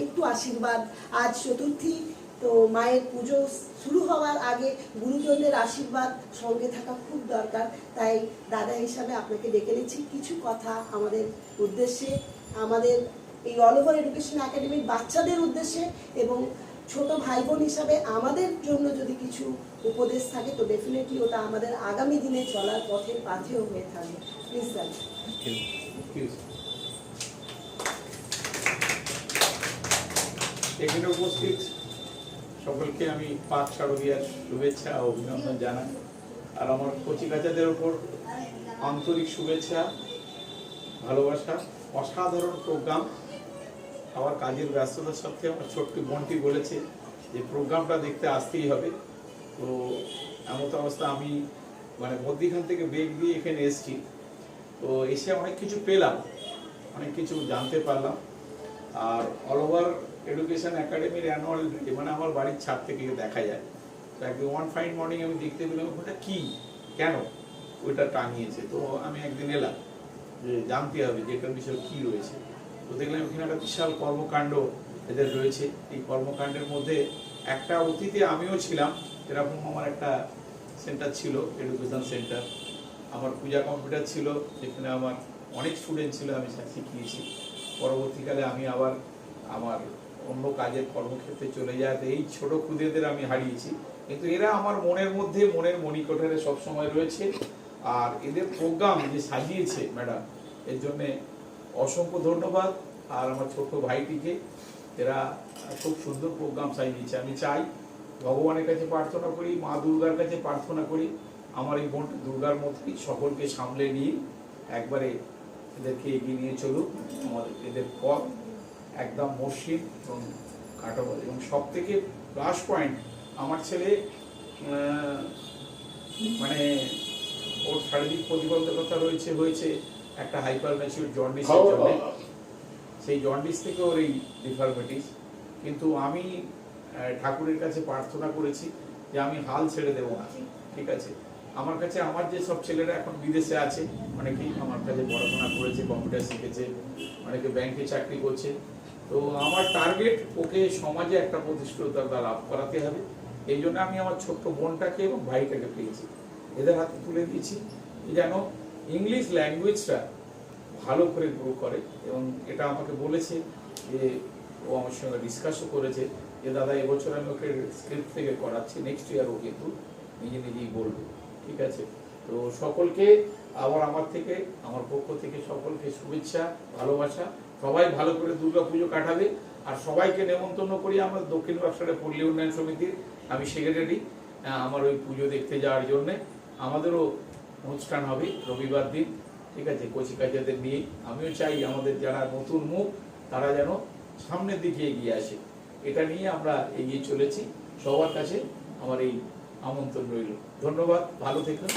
একটু আশীর্বাদ। আজ চতুর্থী, তো মায়ের পুজো শুরু হওয়ার আগে গুরুজনদের আশীর্বাদ সঙ্গে থাকা খুব দরকার। তাই দাদা হিসাবে আপনাকে ডেকে নিচ্ছি কিছু কথা আমাদের উদ্দেশ্যে, আমাদের এই অল ওভার এডুকেশন একাডেমির বাচ্চাদের উদ্দেশ্যে, এবং ছোট ভাই বোন হিসাবে আমাদের জন্য যদি কিছু উপদেশ থাকে তো ডেফিনেটলি ওটা আমাদের আগামী দিনে চলার পথের পাথেও হয়ে থাকবে। Please sir. এখানে উপস্থিত সকলকে আমি পাক শারদীয়ার শুভেচ্ছা ও অভিনন্দন জানাই। আর আমার কচিকাচাদের ওপর আন্তরিক শুভেচ্ছা, ভালোবাসা। অসাধারণ প্রোগ্রাম। আমার কাজের ব্যস্ততার সত্ত্বেও আমার ছোট্ট বোনটি বলেছে যে প্রোগ্রামটা দেখতে আসতেই হবে। তো এমন অবস্থা আমি মধ্যিখান থেকে বেগ দিয়ে এখানে এসেছি। তো এসে অনেক কিছু পেলাম, অনেক কিছু জানতে পারলাম। আর অল ওভার এডুকেশন একাডেমির অ্যানুয়াল ডে আমার বাড়ির ছাদ থেকে দেখা যায়। তো একদিন ওয়ান ফাইন মর্নিং আমি দেখতে পেলাম ওটা কি, কেন ওইটা টাঙিয়েছে। তো আমি একদিন এলাম যে জানতে হবে যে এটার বিষয়ে কী রয়েছে। তো দেখলাম এখানে একটা বিশাল কর্মকাণ্ড এদের রয়েছে। এই কর্মকাণ্ডের মধ্যে একটা অতীতে আমিও ছিলাম, এরকম আমার একটা সেন্টার ছিল, এডুকেশন সেন্টার। আমার পূজা কম্পিউটার ছিল, যেখানে আমার অনেক স্টুডেন্ট ছিল, আমি শিখিয়েছি। পরবর্তীকালে আমি আবার আমার অন্য কাজের কর্মক্ষেত্রে চলে যাওয়াতে এই ছোট ক্ষুদেদের আমি হারিয়েছি, কিন্তু এরা আমার মনের মধ্যে, মনের মণিকোঠরে সবসময় রয়েছে। আর এদের প্রোগ্রাম যে সাজিয়েছে ম্যাডাম, এর জন্যে অসংখ্য ধন্যবাদ। আর আমার ছোট ভাইটিকে, এরা খুব সুন্দর প্রোগ্রাম সাজিয়েছে। আমি চাই, ভগবানের কাছে প্রার্থনা করি, মা দুর্গার কাছে প্রার্থনা করি, আমার এই বোন দুর্গার মধ্যেই সকলকে সামলে নিয়ে একবারে এদেরকে এগিয়ে নিয়ে চলুক। আমাদের এদের পথ একদম মসৃণ এবং কাটাবাদ। এবং সব থেকে প্লাস পয়েন্ট, আমার ছেলে ওর শারীরিক প্রতিবন্ধকতা হয়েছে একটা হাইপার ম্যাচিউর জন্ডিসের জন্য। সেই জন্ডিস থেকে ওর এই ডিফর্মিটিস। কিন্তু আমি ঠাকুরের কাছে প্রার্থনা করেছি যে আমি হাল ছেড়ে দেবো না, ঠিক আছে। আমার কাছে আমার যে সব ছেলেরা এখন বিদেশে আছে, অনেকেই আমার কাছে পড়াশোনা করেছে, কম্পিউটার শিখেছে, অনেকে ব্যাংকে চাকরি করছে। তো আমার টার্গেট ওকে সমাজে একটা প্রতিষ্ঠিততা লাভ করাতে হবে। এই জন্য আমি আমার ছোট্ট বোনটাকে এবং ভাইটাকে পেয়েছি, এদের হাতে তুলে দিয়েছি যেন ইংলিশ ল্যাঙ্গুয়েজটা ভালো করে গ্রো করে। এবং এটা আমাকে বলেছে যে ও আমার সঙ্গে ডিসকাসও করেছে যে দাদা এবছর আমি ওকে স্ক্রিপ্ট থেকে করাচ্ছি, নেক্সট ইয়ার ও কিন্তু নিজেই বলবে, ঠিক আছে। তো সকলকে আবার আমার পক্ষ থেকে সকলকে শুভেচ্ছা, ভালোবাসা। সবাই ভালো করে দুর্গা পুজো কাটাবে। আর সবাইকে নেমন্তন্ন করি আমার দক্ষিণ বাক্সারে পল্লী উন্নয়ন সমিতির, আমি সেক্রেটারি, আমার ওই পুজো দেখতে যাওয়ার জন্যে। আমাদেরও অনুষ্ঠান হবে রবিবার দিন, ঠিক আছে, কচিকাচাদের নিয়ে। আমিও চাই আমাদের যারা নতুন মুখ তারা যেন সামনের দিকে এগিয়ে আসে, এটা নিয়ে আমরা এগিয়ে চলেছি। সবার কাছে আমার এই আমন্ত্রণ রইল। ধন্যবাদ, ভালো থেকুন।